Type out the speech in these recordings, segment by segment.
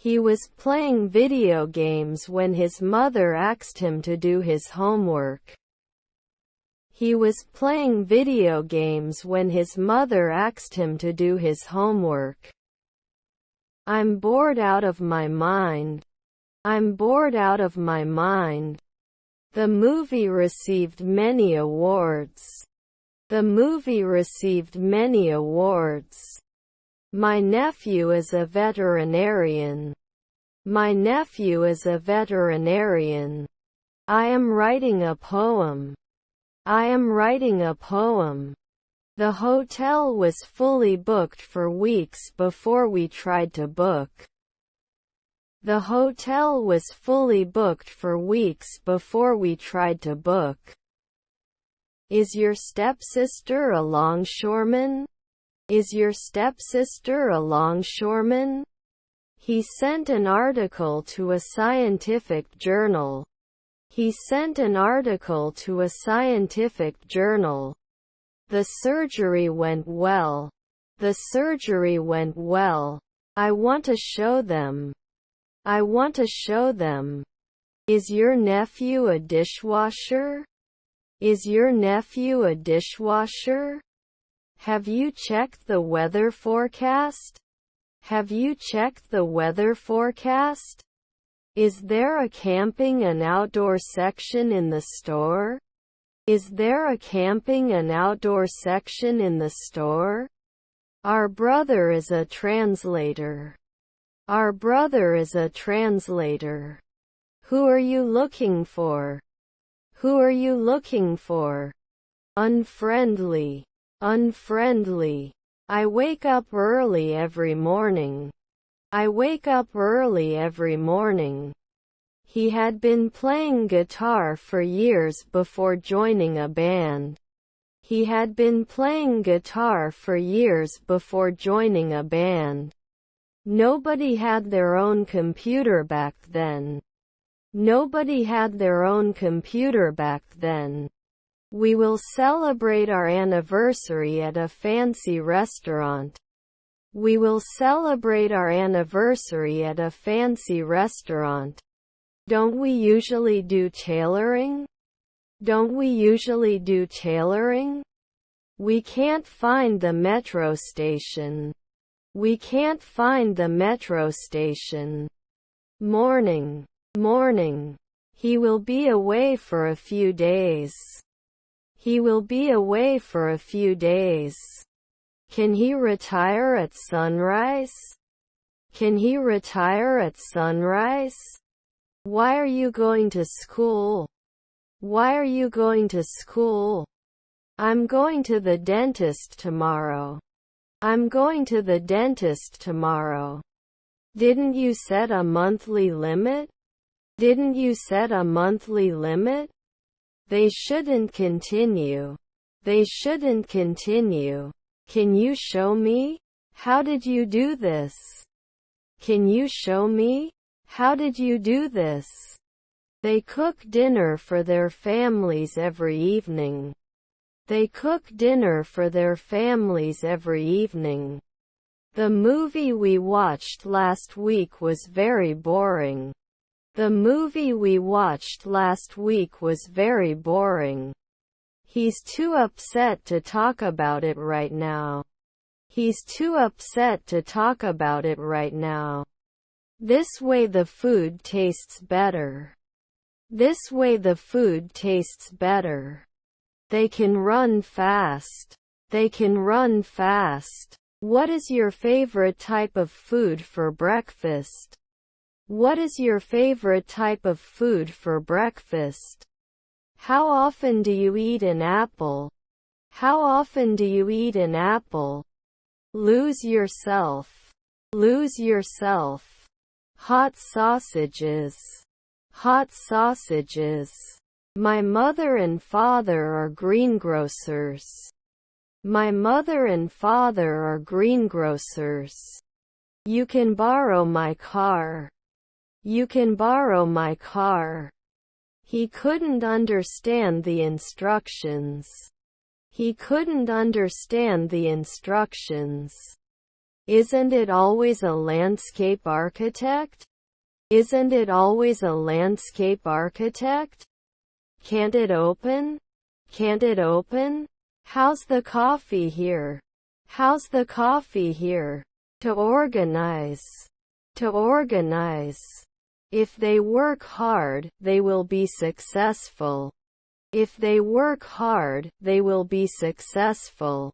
He was playing video games when his mother asked him to do his homework. He was playing video games when his mother asked him to do his homework. I'm bored out of my mind. I'm bored out of my mind. The movie received many awards. The movie received many awards. My nephew is a veterinarian. My nephew is a veterinarian. I am writing a poem. I am writing a poem. The hotel was fully booked for weeks before we tried to book. The hotel was fully booked for weeks before we tried to book. Is your stepsister a longshoreman? Is your stepsister a longshoreman? He sent an article to a scientific journal. He sent an article to a scientific journal. The surgery went well. The surgery went well. I want to show them. I want to show them. Is your nephew a dishwasher? Is your nephew a dishwasher? Have you checked the weather forecast? Have you checked the weather forecast? Is there a camping and outdoor section in the store? Is there a camping and outdoor section in the store? Our brother is a translator. Our brother is a translator. Who are you looking for? Who are you looking for? Unfriendly. Unfriendly. I wake up early every morning. I wake up early every morning. He had been playing guitar for years before joining a band. He had been playing guitar for years before joining a band. Nobody had their own computer back then. Nobody had their own computer back then. We will celebrate our anniversary at a fancy restaurant. We will celebrate our anniversary at a fancy restaurant. Don't we usually do tailoring? Don't we usually do tailoring? We can't find the metro station. We can't find the metro station. Morning. Morning. He will be away for a few days. He will be away for a few days. Can he retire at sunrise? Can he retire at sunrise? Why are you going to school? Why are you going to school? I'm going to the dentist tomorrow. I'm going to the dentist tomorrow. Didn't you set a monthly limit? Didn't you set a monthly limit? They shouldn't continue. They shouldn't continue. Can you show me? How did you do this? Can you show me? How did you do this? They cook dinner for their families every evening. They cook dinner for their families every evening. The movie we watched last week was very boring. The movie we watched last week was very boring. He's too upset to talk about it right now. He's too upset to talk about it right now. This way the food tastes better. This way the food tastes better. They can run fast. They can run fast. What is your favorite type of food for breakfast? What is your favorite type of food for breakfast? How often do you eat an apple? How often do you eat an apple? Lose yourself. Lose yourself. Hot sausages. Hot sausages. My mother and father are greengrocers. My mother and father are greengrocers. You can borrow my car. You can borrow my car. He couldn't understand the instructions. He couldn't understand the instructions. Isn't it always a landscape architect? Isn't it always a landscape architect? Can't it open? Can't it open? How's the coffee here? How's the coffee here? To organize. To organize. If they work hard, they will be successful. If they work hard, they will be successful.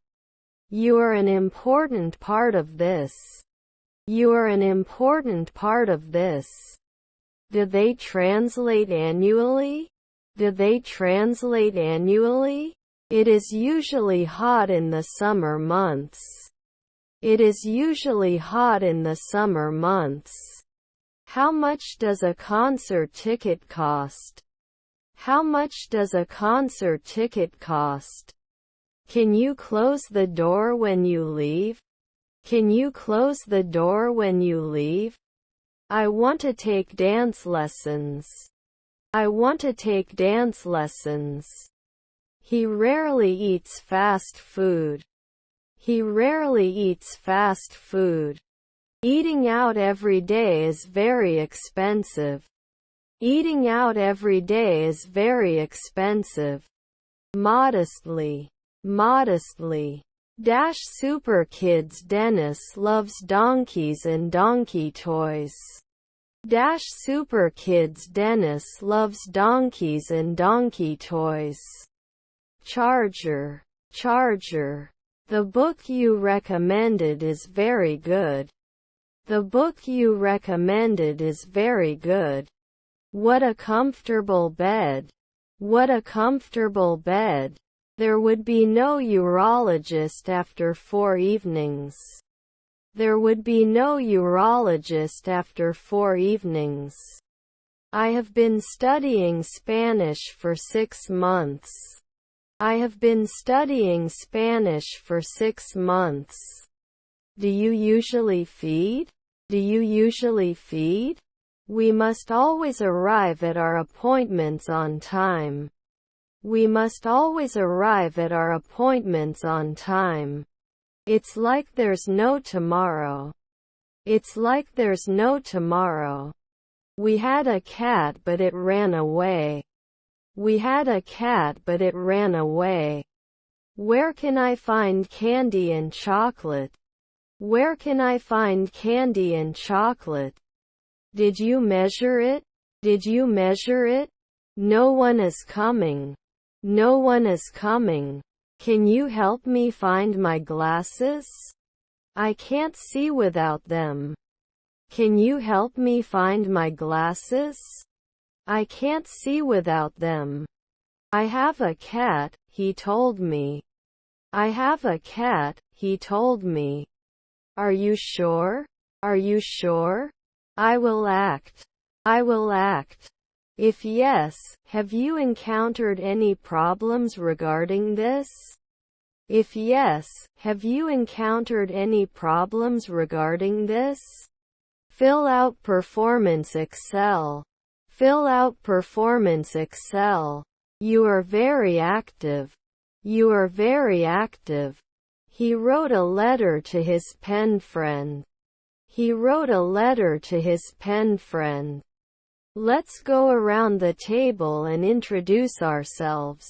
You are an important part of this. You are an important part of this. Do they translate annually? Do they translate annually? It is usually hot in the summer months. It is usually hot in the summer months. How much does a concert ticket cost? How much does a concert ticket cost? Can you close the door when you leave? Can you close the door when you leave? I want to take dance lessons. I want to take dance lessons. He rarely eats fast food. He rarely eats fast food. Eating out every day is very expensive. Eating out every day is very expensive. Modestly. Modestly. Dash Super Kids Dennis loves donkeys and donkey toys. Dash Super Kids Dennis loves donkeys and donkey toys. Charger. Charger. The book you recommended is very good. The book you recommended is very good. What a comfortable bed. What a comfortable bed. There would be no urologist after 4 evenings. There would be no urologist after 4 evenings. I have been studying Spanish for 6 months. I have been studying Spanish for 6 months. Do you usually feed? Do you usually feed? We must always arrive at our appointments on time. We must always arrive at our appointments on time. It's like there's no tomorrow. It's like there's no tomorrow. We had a cat but it ran away. We had a cat but it ran away. Where can I find candy and chocolate? Where can I find candy and chocolate? Did you measure it? Did you measure it? No one is coming. No one is coming. Can you help me find my glasses? I can't see without them. Can you help me find my glasses? I can't see without them. I have a cat, he told me. I have a cat, he told me. Are you sure? Are you sure? I will act. I will act. If yes, have you encountered any problems regarding this? If yes, have you encountered any problems regarding this? Fill out Performance Excel. Fill out Performance Excel. You are very active. You are very active. He wrote a letter to his pen friend. He wrote a letter to his pen friend. Let's go around the table and introduce ourselves.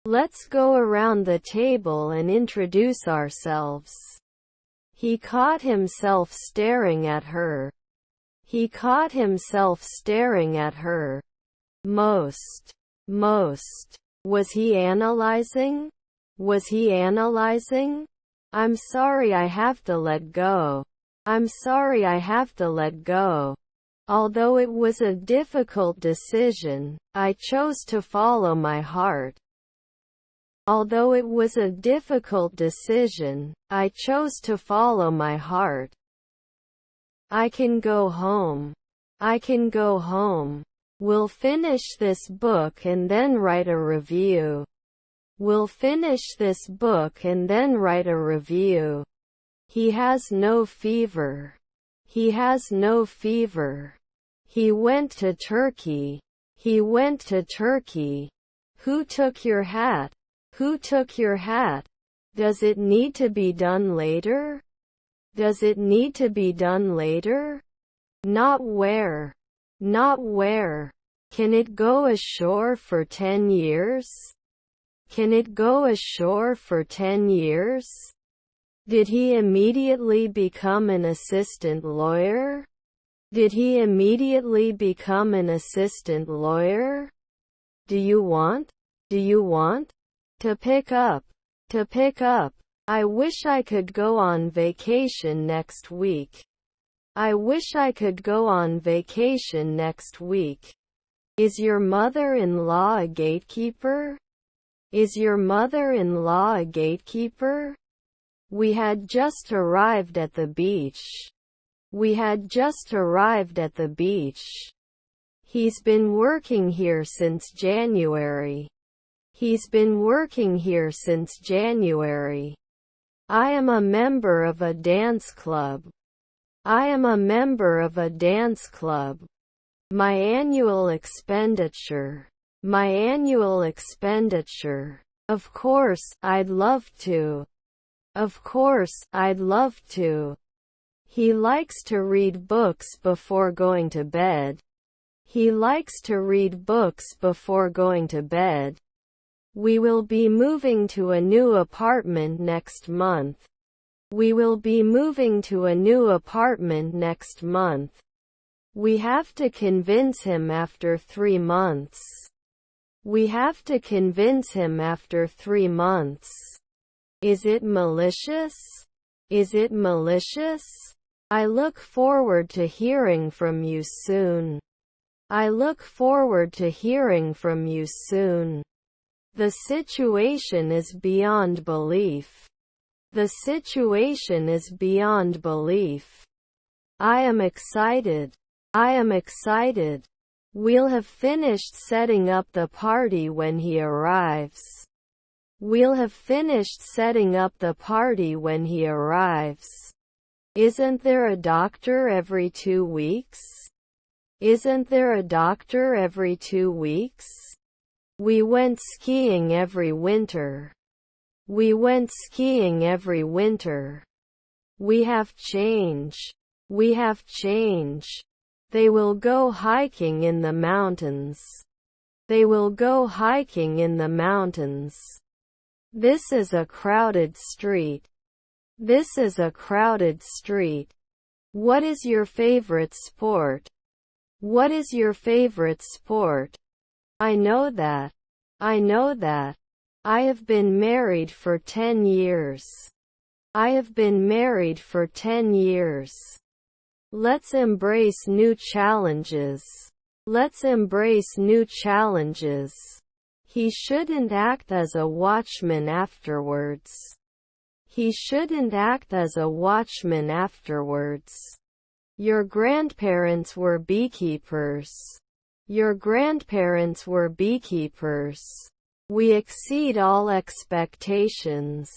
Let's go around the table and introduce ourselves. He caught himself staring at her. He caught himself staring at her. Most. Was he analyzing? Was he analyzing? I'm sorry I have to let go. I'm sorry I have to let go. Although it was a difficult decision, I chose to follow my heart. Although it was a difficult decision, I chose to follow my heart. I can go home. I can go home. We'll finish this book and then write a review. We'll finish this book and then write a review. He has no fever. He has no fever. He went to Turkey. He went to Turkey. Who took your hat? Who took your hat? Does it need to be done later? Does it need to be done later? Not where. Not where. Can it go ashore for 10 years? Can it go ashore for 10 years? Did he immediately become an assistant lawyer? Did he immediately become an assistant lawyer? Do you want? Do you want? To pick up. To pick up. I wish I could go on vacation next week. I wish I could go on vacation next week. Is your mother-in-law a gatekeeper? Is your mother-in-law a gatekeeper? We had just arrived at the beach. We had just arrived at the beach. He's been working here since January. He's been working here since January. I am a member of a dance club. I am a member of a dance club. My annual expenditure. My annual expenditure. Of course, I'd love to. Of course, I'd love to. He likes to read books before going to bed. He likes to read books before going to bed. We will be moving to a new apartment next month. We will be moving to a new apartment next month. We have to convince him after 3 months. We have to convince him after 3 months. Is it malicious? Is it malicious? I look forward to hearing from you soon. I look forward to hearing from you soon. The situation is beyond belief. The situation is beyond belief. I am excited. I am excited. We'll have finished setting up the party when he arrives. We'll have finished setting up the party when he arrives. Isn't there a doctor every 2 weeks? Isn't there a doctor every 2 weeks? We went skiing every winter. We went skiing every winter. We have change. We have change. They will go hiking in the mountains. They will go hiking in the mountains. This is a crowded street. This is a crowded street. What is your favorite sport? What is your favorite sport? I know that. I know that. I have been married for 10 years. I have been married for 10 years. Let's embrace new challenges. Let's embrace new challenges. He shouldn't act as a watchman afterwards. He shouldn't act as a watchman afterwards. Your grandparents were beekeepers. Your grandparents were beekeepers. We exceed all expectations.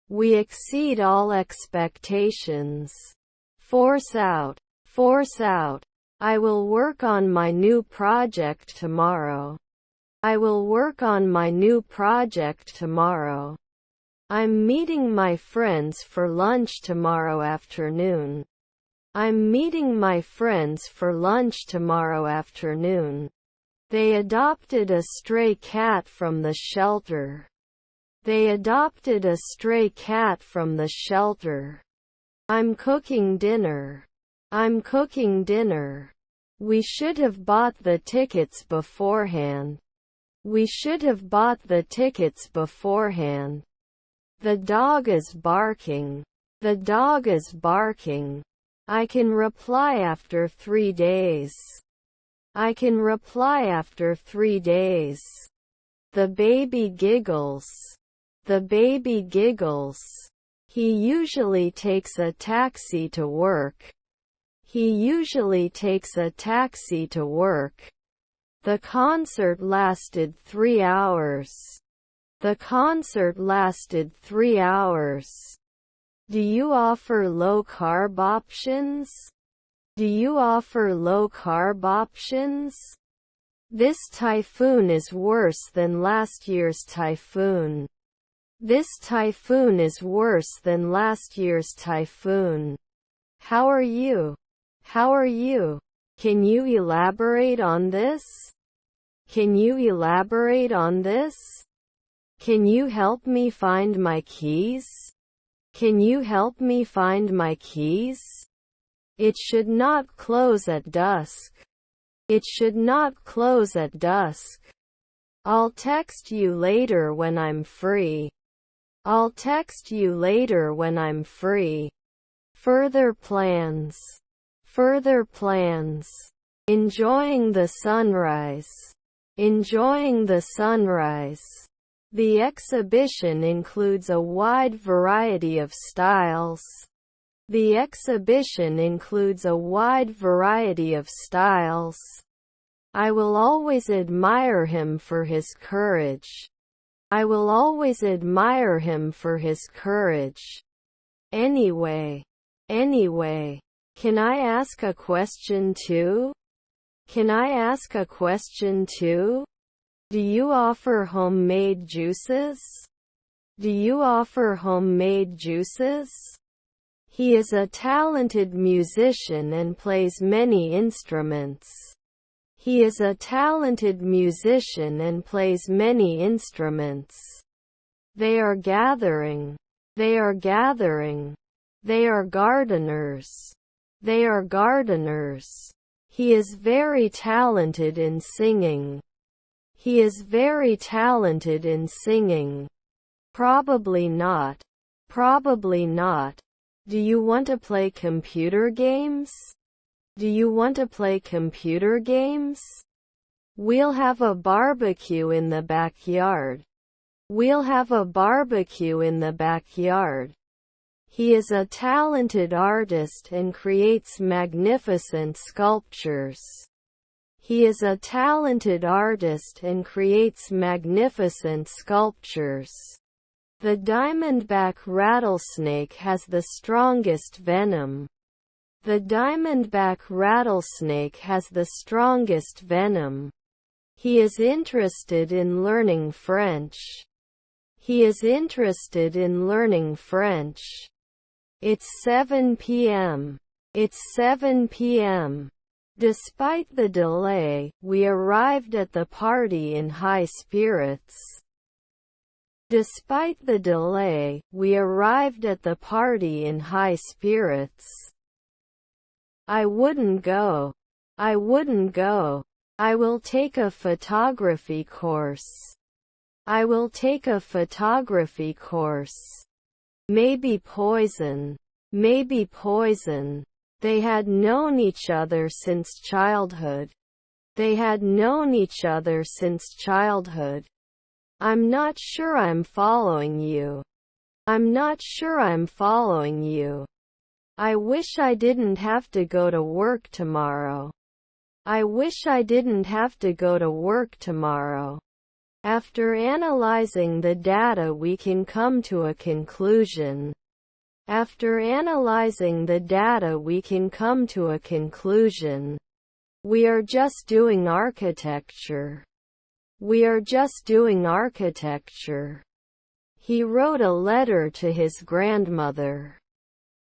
We exceed all expectations. Force out. Force out. I will work on my new project tomorrow. I will work on my new project tomorrow. I'm meeting my friends for lunch tomorrow afternoon. I'm meeting my friends for lunch tomorrow afternoon. They adopted a stray cat from the shelter. They adopted a stray cat from the shelter. I'm cooking dinner. I'm cooking dinner. We should have bought the tickets beforehand. We should have bought the tickets beforehand. The dog is barking. The dog is barking. I can reply after 3 days. I can reply after 3 days. The baby giggles. The baby giggles. He usually takes a taxi to work. He usually takes a taxi to work. The concert lasted 3 hours. The concert lasted 3 hours. Do you offer low-carb options? Do you offer low-carb options? This typhoon is worse than last year's typhoon. This typhoon is worse than last year's typhoon. How are you? How are you? Can you elaborate on this? Can you elaborate on this? Can you help me find my keys? Can you help me find my keys? It should not close at dusk. It should not close at dusk. I'll text you later when I'm free. I'll text you later when I'm free. Further plans. Further plans. Enjoying the sunrise. Enjoying the sunrise. The exhibition includes a wide variety of styles. The exhibition includes a wide variety of styles. I will always admire him for his courage. I will always admire him for his courage. Anyway. Anyway. Can I ask a question too? Can I ask a question too? Do you offer homemade juices? Do you offer homemade juices? He is a talented musician and plays many instruments. He is a talented musician and plays many instruments. They are gathering. They are gathering. They are gardeners. They are gardeners. He is very talented in singing. He is very talented in singing. Probably not. Probably not. Do you want to play computer games? Do you want to play computer games? We'll have a barbecue in the backyard. We'll have a barbecue in the backyard. He is a talented artist and creates magnificent sculptures. He is a talented artist and creates magnificent sculptures. The diamondback rattlesnake has the strongest venom. The diamondback rattlesnake has the strongest venom. He is interested in learning French. He is interested in learning French. It's 7 p.m. It's 7 p.m. Despite the delay, we arrived at the party in high spirits. Despite the delay, we arrived at the party in high spirits. I wouldn't go. I wouldn't go. I will take a photography course. I will take a photography course. Maybe poison. Maybe poison. They had known each other since childhood. They had known each other since childhood. I'm not sure I'm following you. I'm not sure I'm following you. I wish I didn't have to go to work tomorrow. I wish I didn't have to go to work tomorrow. After analyzing the data, we can come to a conclusion. After analyzing the data, we can come to a conclusion. We are just doing architecture. We are just doing architecture. He wrote a letter to his grandmother.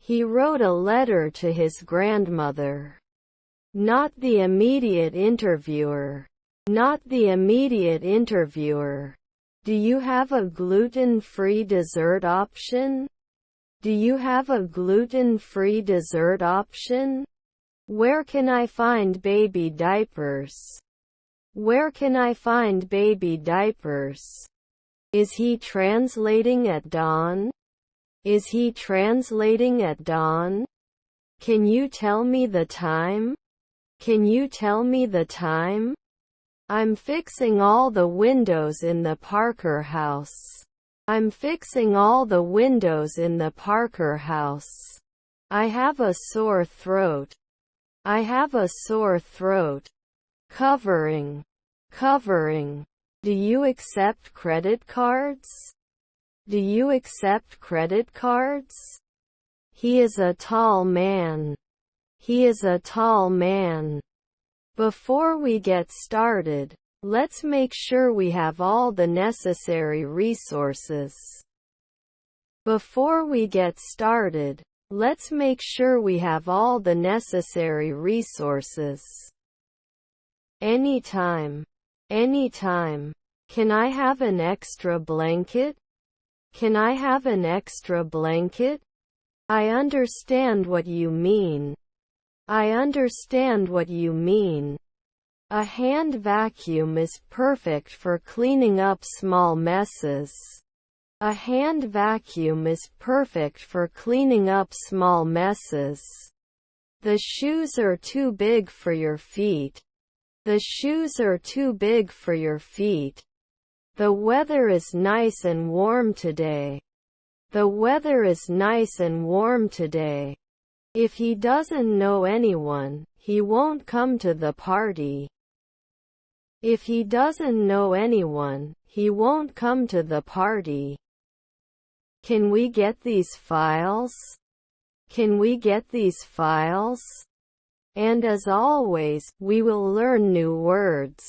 He wrote a letter to his grandmother. Not the immediate interviewer. Not the immediate interviewer. Do you have a gluten-free dessert option? Do you have a gluten-free dessert option? Where can I find baby diapers? Where can I find baby diapers? Is he translating at dawn? Is he translating at dawn? Can you tell me the time? Can you tell me the time? I'm fixing all the windows in the Parker house. I'm fixing all the windows in the Parker house. I have a sore throat. I have a sore throat. Covering. Covering. Do you accept credit cards? Do you accept credit cards? He is a tall man. He is a tall man. Before we get started, let's make sure we have all the necessary resources. Before we get started, let's make sure we have all the necessary resources. Anytime. Anytime. Can I have an extra blanket? Can I have an extra blanket? I understand what you mean. I understand what you mean. A hand vacuum is perfect for cleaning up small messes. A hand vacuum is perfect for cleaning up small messes. The shoes are too big for your feet. The shoes are too big for your feet. The weather is nice and warm today. The weather is nice and warm today. If he doesn't know anyone, he won't come to the party. If he doesn't know anyone, he won't come to the party. Can we get these files? Can we get these files? And as always, we will learn new words.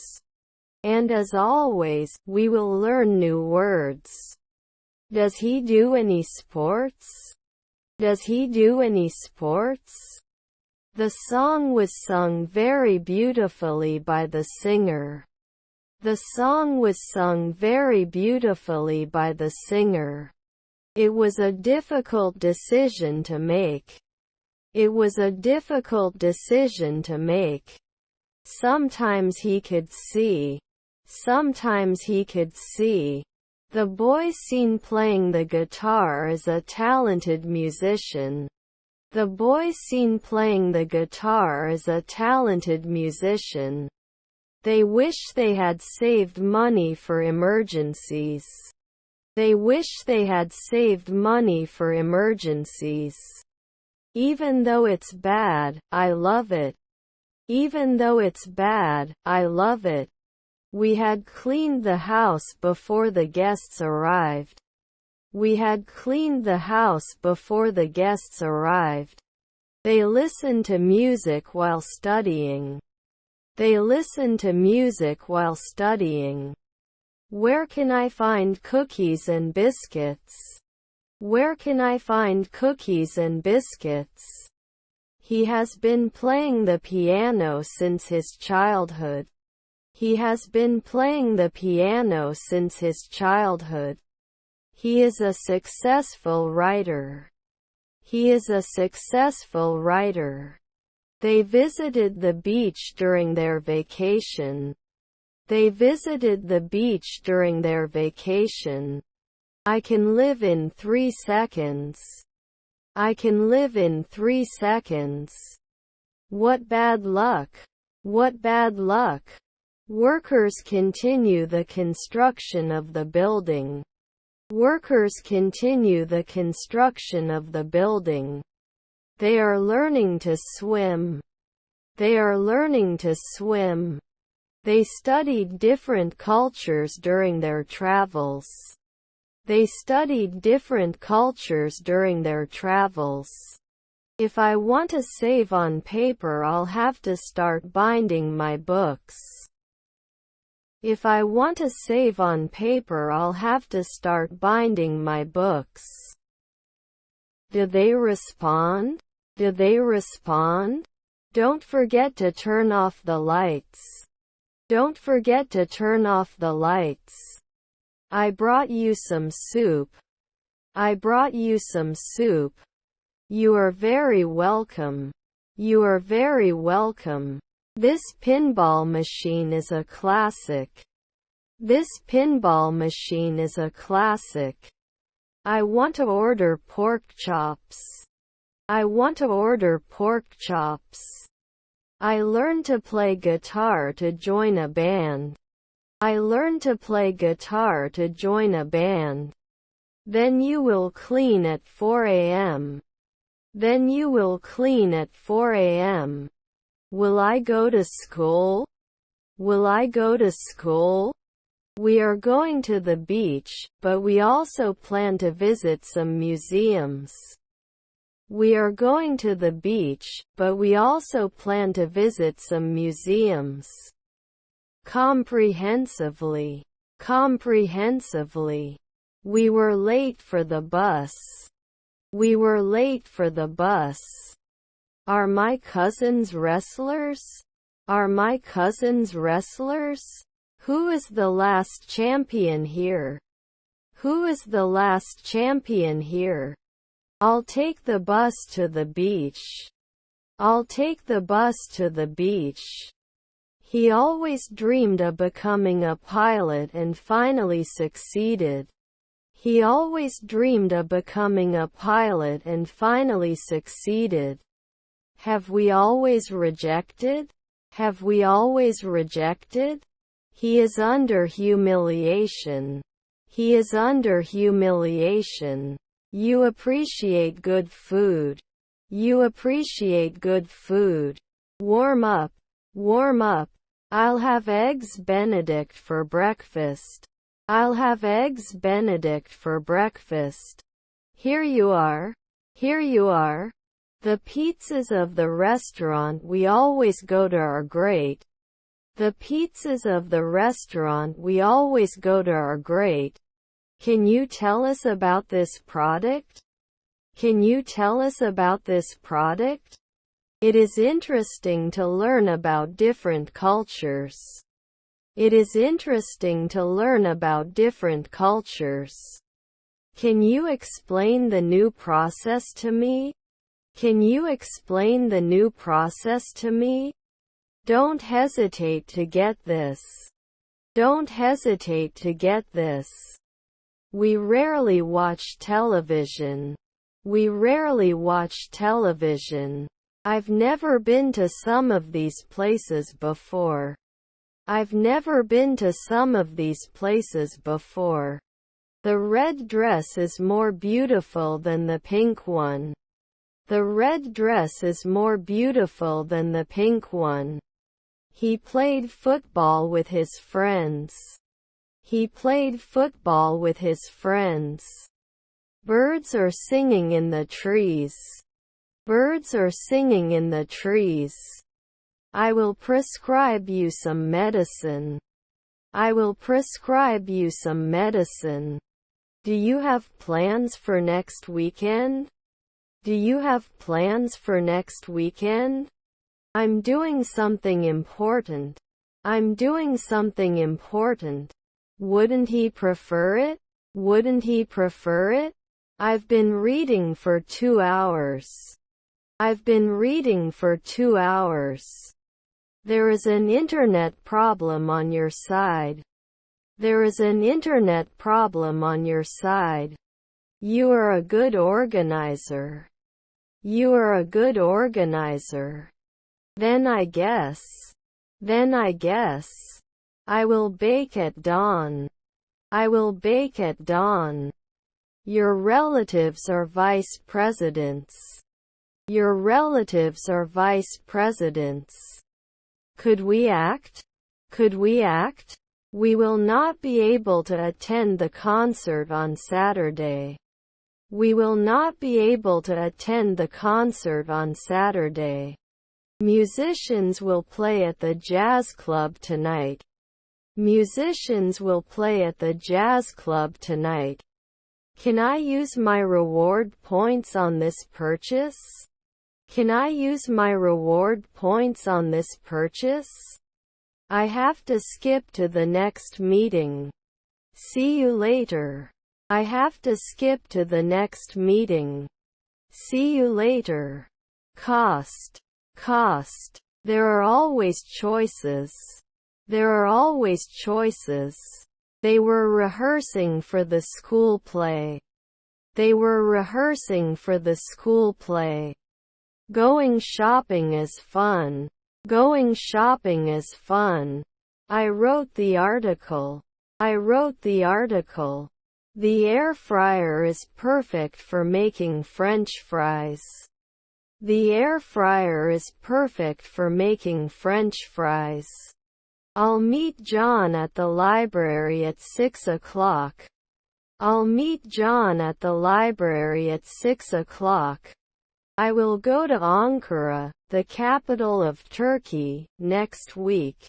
And as always, we will learn new words. Does he do any sports? Does he do any sports? The song was sung very beautifully by the singer. The song was sung very beautifully by the singer. It was a difficult decision to make. It was a difficult decision to make. Sometimes he could see. Sometimes he could see. The boy seen playing the guitar is a talented musician. The boy seen playing the guitar is a talented musician. They wish they had saved money for emergencies. They wish they had saved money for emergencies. Even though it's bad, I love it. Even though it's bad, I love it. We had cleaned the house before the guests arrived. We had cleaned the house before the guests arrived. They listened to music while studying. They listened to music while studying. Where can I find cookies and biscuits? Where can I find cookies and biscuits? He has been playing the piano since his childhood. He has been playing the piano since his childhood. He is a successful writer. He is a successful writer. They visited the beach during their vacation. They visited the beach during their vacation. I can live in 3 seconds. I can live in 3 seconds. What bad luck. What bad luck. Workers continue the construction of the building. Workers continue the construction of the building. They are learning to swim. They are learning to swim. They studied different cultures during their travels. They studied different cultures during their travels. If I want to save on paper, I'll have to start binding my books. If I want to save on paper, I'll have to start binding my books. Do they respond? Do they respond? Don't forget to turn off the lights. Don't forget to turn off the lights. I brought you some soup. I brought you some soup. You are very welcome. You are very welcome. This pinball machine is a classic. This pinball machine is a classic. I want to order pork chops. I want to order pork chops. I learned to play guitar to join a band. I learned to play guitar to join a band. Then you will clean at 4 a.m. Then you will clean at 4 a.m. Will I go to school? Will I go to school? We are going to the beach, but we also plan to visit some museums. We are going to the beach, but we also plan to visit some museums. Comprehensively. Comprehensively. We were late for the bus. We were late for the bus. Are my cousins wrestlers? Are my cousins wrestlers? Who is the last champion here? Who is the last champion here? I'll take the bus to the beach. I'll take the bus to the beach. He always dreamed of becoming a pilot and finally succeeded. He always dreamed of becoming a pilot and finally succeeded. Have we always rejected? Have we always rejected? He is under humiliation. He is under humiliation. You appreciate good food. You appreciate good food. Warm up. Warm up. I'll have eggs Benedict for breakfast. I'll have eggs Benedict for breakfast. Here you are. Here you are. The pizzas of the restaurant we always go to are great. The pizzas of the restaurant we always go to are great. Can you tell us about this product? Can you tell us about this product? It is interesting to learn about different cultures. It is interesting to learn about different cultures. Can you explain the new process to me? Can you explain the new process to me? Don't hesitate to get this. Don't hesitate to get this. We rarely watch television. We rarely watch television. I've never been to some of these places before. I've never been to some of these places before. The red dress is more beautiful than the pink one. The red dress is more beautiful than the pink one. He played football with his friends. He played football with his friends. Birds are singing in the trees. Birds are singing in the trees. I will prescribe you some medicine. I will prescribe you some medicine. Do you have plans for next weekend? Do you have plans for next weekend? I'm doing something important. I'm doing something important. Wouldn't he prefer it? Wouldn't he prefer it? I've been reading for 2 hours. I've been reading for 2 hours. There is an internet problem on your side. There is an internet problem on your side. You are a good organizer. You are a good organizer. Then I guess. Then I guess. I will bake at dawn. I will bake at dawn. Your relatives are vice presidents. Your relatives are vice presidents. Could we act? Could we act? We will not be able to attend the concert on Saturday. We will not be able to attend the concert on Saturday. Musicians will play at the jazz club tonight. Musicians will play at the jazz club tonight. Can I use my reward points on this purchase? Can I use my reward points on this purchase? I have to skip to the next meeting. See you later. I have to skip to the next meeting. See you later. Cost. Cost. There are always choices. There are always choices. They were rehearsing for the school play. They were rehearsing for the school play. Going shopping is fun. Going shopping is fun. I wrote the article. I wrote the article. The air fryer is perfect for making French fries. The air fryer is perfect for making French fries. I'll meet John at the library at 6 o'clock. I'll meet John at the library at 6 o'clock. I will go to Ankara, the capital of Turkey, next week.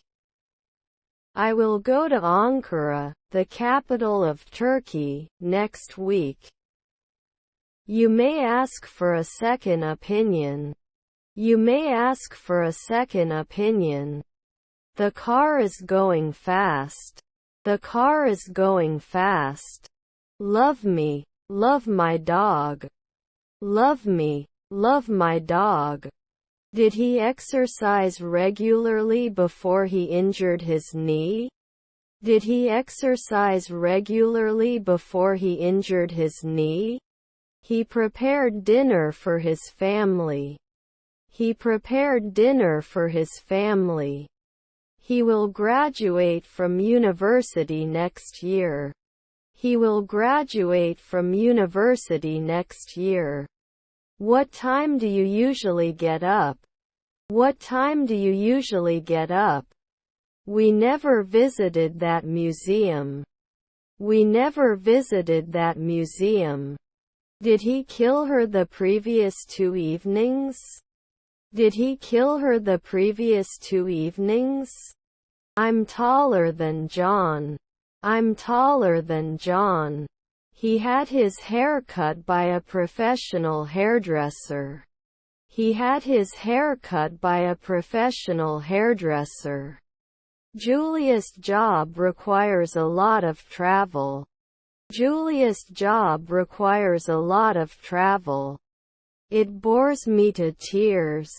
I will go to Ankara, the capital of Turkey, next week. You may ask for a second opinion. You may ask for a second opinion. The car is going fast. The car is going fast. Love me, love my dog. Love me, love my dog. Did he exercise regularly before he injured his knee? Did he exercise regularly before he injured his knee? He prepared dinner for his family. He prepared dinner for his family. He will graduate from university next year. He will graduate from university next year. What time do you usually get up? What time do you usually get up? We never visited that museum. We never visited that museum. Did he kill her the previous 2 evenings? Did he kill her the previous 2 evenings? I'm taller than John. I'm taller than John. He had his hair cut by a professional hairdresser. He had his hair cut by a professional hairdresser. Julia's job requires a lot of travel. Julia's job requires a lot of travel. It bores me to tears.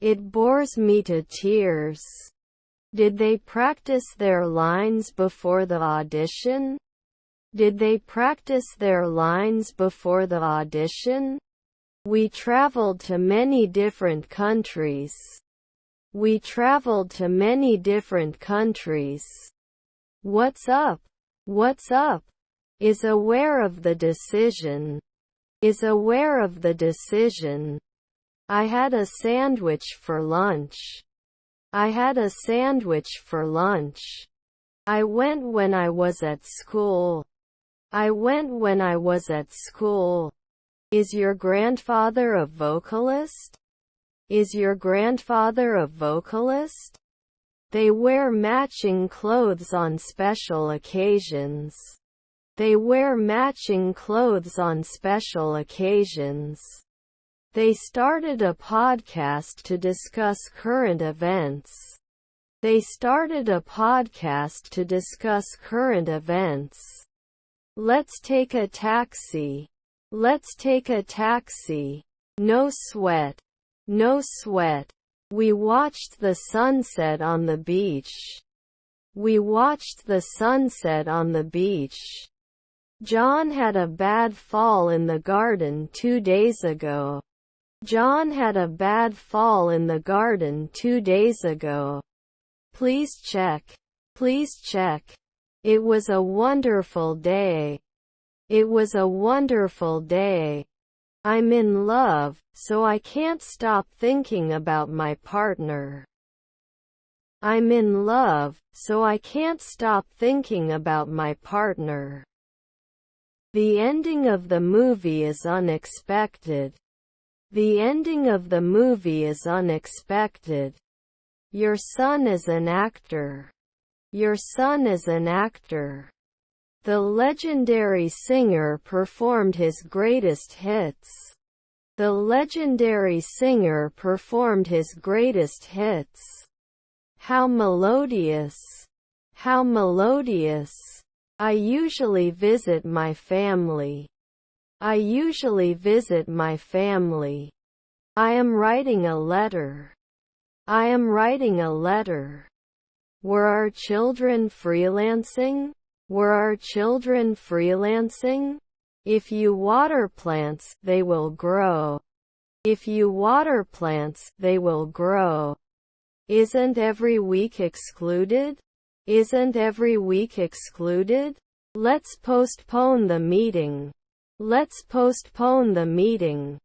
It bores me to tears. Did they practice their lines before the audition? Did they practice their lines before the audition? We traveled to many different countries. We traveled to many different countries. What's up? What's up? Is aware of the decision. Is aware of the decision. I had a sandwich for lunch. I had a sandwich for lunch. I went when I was at school. I went when I was at school. Is your grandfather a vocalist? Is your grandfather a vocalist? They wear matching clothes on special occasions. They wear matching clothes on special occasions. They started a podcast to discuss current events. They started a podcast to discuss current events. Let's take a taxi. Let's take a taxi. No sweat. No sweat. We watched the sunset on the beach. We watched the sunset on the beach. John had a bad fall in the garden 2 days ago. John had a bad fall in the garden 2 days ago. Please check. Please check. It was a wonderful day. It was a wonderful day. I'm in love, so I can't stop thinking about my partner. I'm in love, so I can't stop thinking about my partner. The ending of the movie is unexpected. The ending of the movie is unexpected. Your son is an actor. Your son is an actor. The legendary singer performed his greatest hits. The legendary singer performed his greatest hits. How melodious! How melodious! I usually visit my family. I usually visit my family. I am writing a letter. I am writing a letter. Were our children freelancing? Were our children freelancing? If you water plants, they will grow. If you water plants, they will grow. Isn't every week excluded? Isn't every week excluded? Let's postpone the meeting. Let's postpone the meeting.